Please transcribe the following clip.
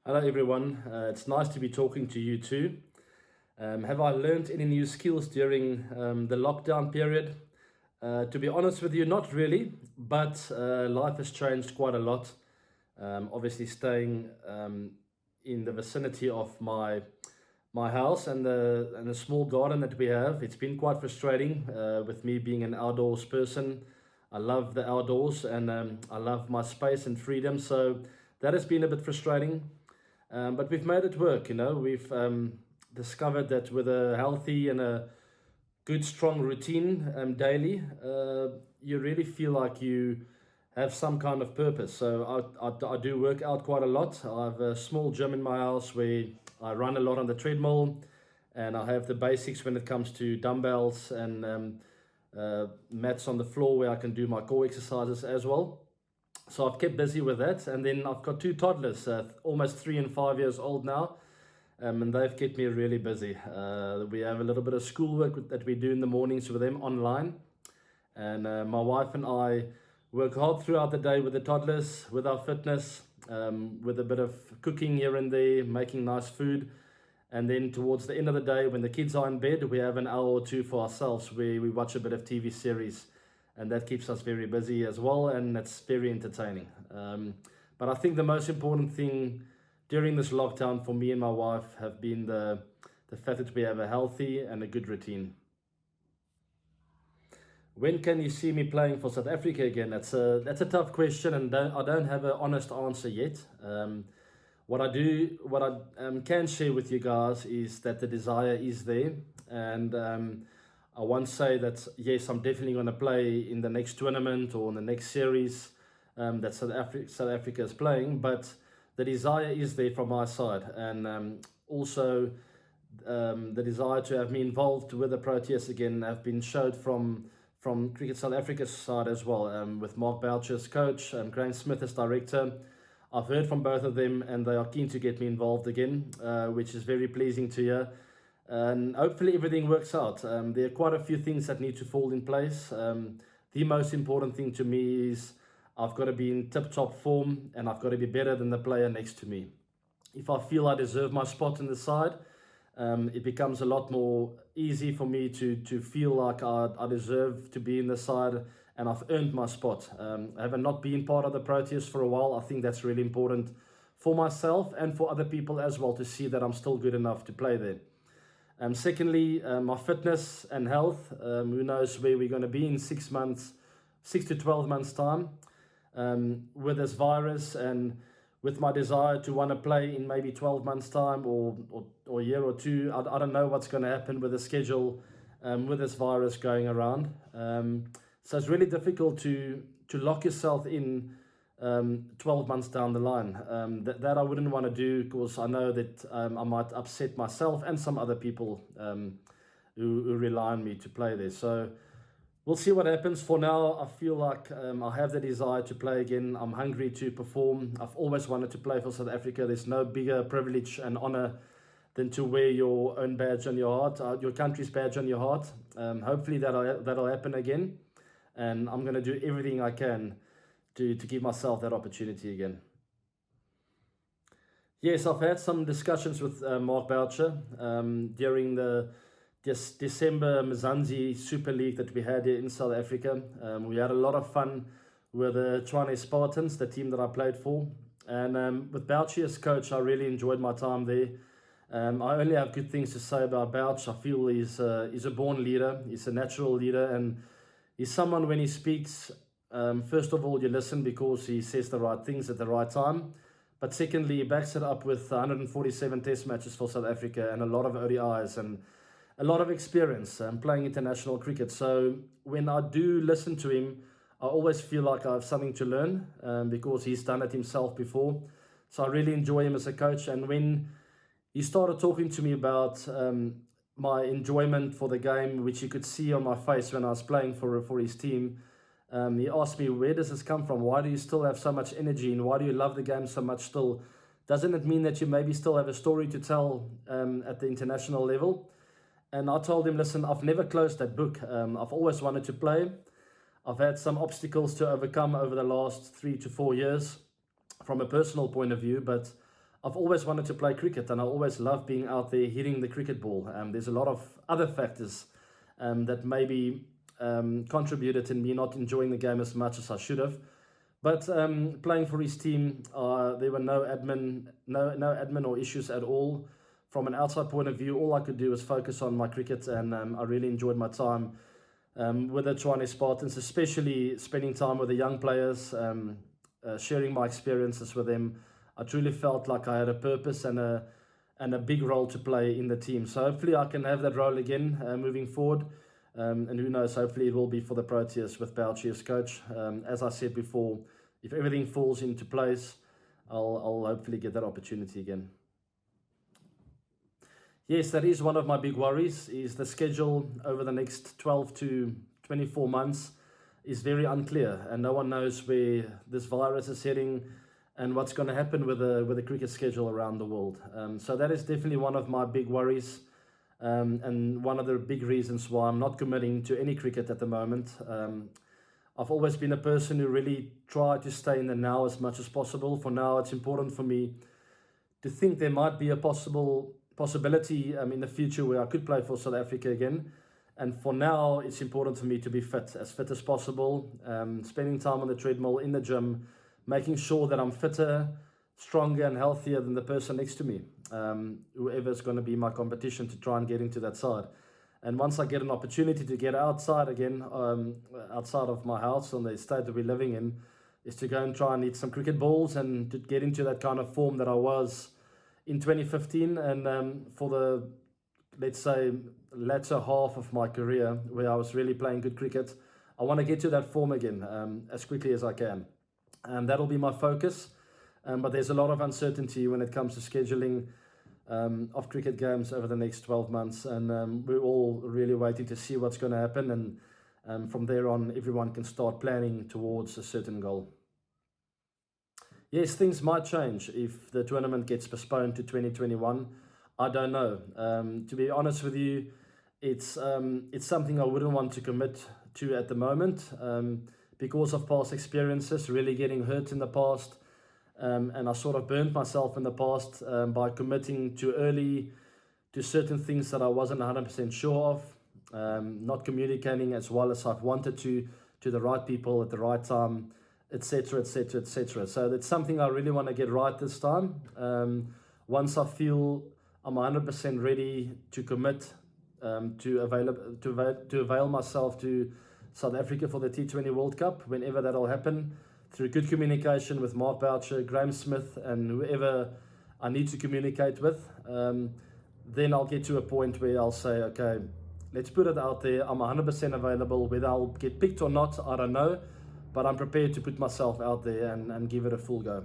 Hello everyone, it's nice to be talking to you too. Have I learned any new skills during the lockdown period? To be honest with you, not really, but life has changed quite a lot. Obviously, staying in the vicinity of my house and the small garden that we have, it's been quite frustrating with me being an outdoors person. I love the outdoors and I love my space and freedom, so that has been a bit frustrating. But we've made it work, you know. We've discovered that with a healthy and a good, strong routine daily, you really feel like you have some kind of purpose. So I do work out quite a lot. I have a small gym in my house where I run a lot on the treadmill, and I have the basics when it comes to dumbbells and mats on the floor where I can do my core exercises as well. So I've kept busy with that, and then I've got two toddlers, almost 3 and 5 years old now, and they've kept me really busy. We have a little bit of schoolwork that we do in the mornings with them online, and my wife and I work hard throughout the day with the toddlers, with our fitness, with a bit of cooking here and there, making nice food. And then towards the end of the day, when the kids are in bed, we have an hour or two for ourselves where we watch a bit of TV series. And that keeps us very busy as well, and it's very entertaining. But I think the most important thing during this lockdown for me and my wife have been the fact that we have a healthy and a good routine. When can you see me playing for South Africa again? That's a tough question, and I don't have an honest answer yet. What I can share with you guys is that the desire is there, and I won't say that yes, I'm definitely going to play in the next tournament or in the next series that South Africa is playing, but the desire is there from my side, and also the desire to have me involved with the Proteas again have been showed from Cricket South Africa's side as well, with Mark Boucher as coach and Graham Smith as director. I've heard from both of them, and they are keen to get me involved again, which is very pleasing to hear. And hopefully everything works out. There are quite a few things that need to fall in place. The most important thing to me is I've got to be in tip-top form, and I've got to be better than the player next to me. If I feel I deserve my spot in the side, it becomes a lot more easy for me to feel like I deserve to be in the side and I've earned my spot. Having not been part of the Proteas for a while, I think that's really important for myself and for other people as well to see that I'm still good enough to play there. Secondly, my fitness and health. Who knows where we're going to be in 6 months, 6 to 12 months time, with this virus and with my desire to want to play in maybe 12 months time or a year or two. I don't know what's going to happen with the schedule with this virus going around. So it's really difficult to lock yourself in 12 months down the line. That I wouldn't want to do, because I know that I might upset myself and some other people who rely on me to play there. So we'll see what happens. For now, I feel like I have the desire to play again. I'm hungry to perform. I've always wanted to play for South Africa. There's no bigger privilege and honor than to wear your own badge on your heart, your country's badge on your heart. Hopefully that'll happen again. And I'm going to do everything I can to give myself that opportunity again. Yes, I've had some discussions with Mark Boucher during this December Mzansi Super League that we had here in South Africa. We had a lot of fun with the Tshwane Spartans, the team that I played for. And with Boucher as coach, I really enjoyed my time there. I only have good things to say about Bouch. I feel he's a born leader. He's a natural leader, and he's someone, when he speaks, first of all, you listen because he says the right things at the right time. But secondly, he backs it up with 147 test matches for South Africa and a lot of ODIs and a lot of experience playing international cricket. So when I do listen to him, I always feel like I have something to learn because he's done it himself before. So I really enjoy him as a coach. And when he started talking to me about my enjoyment for the game, which you could see on my face when I was playing for his team, he asked me, where does this come from? Why do you still have so much energy, and why do you love the game so much still? Doesn't it mean that you maybe still have a story to tell at the international level? And I told him, listen, I've never closed that book. I've always wanted to play. I've had some obstacles to overcome over the last 3 to 4 years from a personal point of view, but I've always wanted to play cricket, and I always love being out there hitting the cricket ball. There's a lot of other factors that maybe contributed in me not enjoying the game as much as I should have. But playing for his team, there were no admin or issues at all. From an outside point of view, all I could do was focus on my cricket, and I really enjoyed my time with the Tshwane Spartans, especially spending time with the young players, sharing my experiences with them. I truly felt like I had a purpose and a big role to play in the team. So hopefully I can have that role again moving forward. And who knows, hopefully it will be for the Proteas with Bouchy as coach. As I said before, if everything falls into place, I'll hopefully get that opportunity again. Yes, that is one of my big worries, is the schedule over the next 12 to 24 months is very unclear, and no one knows where this virus is heading and what's going to happen with the cricket schedule around the world. So that is definitely one of my big worries, and one of the big reasons why I'm not committing to any cricket at the moment. I've always been a person who really tried to stay in the now as much as possible. For now, it's important for me to think there might be a possibility in the future where I could play for South Africa again. And for now, it's important for me to be fit as possible, spending time on the treadmill, in the gym, making sure that I'm fitter, stronger and healthier than the person next to me, whoever's going to be my competition, to try and get into that side. And once I get an opportunity to get outside again, outside of my house on the estate that we're living in, is to go and try and hit some cricket balls and to get into that kind of form that I was in 2015, and for the, let's say, latter half of my career where I was really playing good cricket, I want to get to that form again as quickly as I can. And that'll be my focus. But there's a lot of uncertainty when it comes to scheduling of cricket games over the next 12 months. And we're all really waiting to see what's going to happen. And from there on, everyone can start planning towards a certain goal. Yes, things might change if the tournament gets postponed to 2021. I don't know. To be honest with you, it's something I wouldn't want to commit to at the moment, because of past experiences, really getting hurt in the past. And I sort of burnt myself in the past by committing too early to certain things that I wasn't 100% sure of, not communicating as well as I've wanted to the right people at the right time, etc., etc., etc. So that's something I really want to get right this time. Once I feel I'm 100% ready to commit to avail myself to South Africa for the T20 World Cup, whenever that'll happen, through good communication with Mark Boucher, Graham Smith, and whoever I need to communicate with, then I'll get to a point where I'll say, okay, let's put it out there. I'm 100% available. Whether I'll get picked or not, I don't know. But I'm prepared to put myself out there and give it a full go.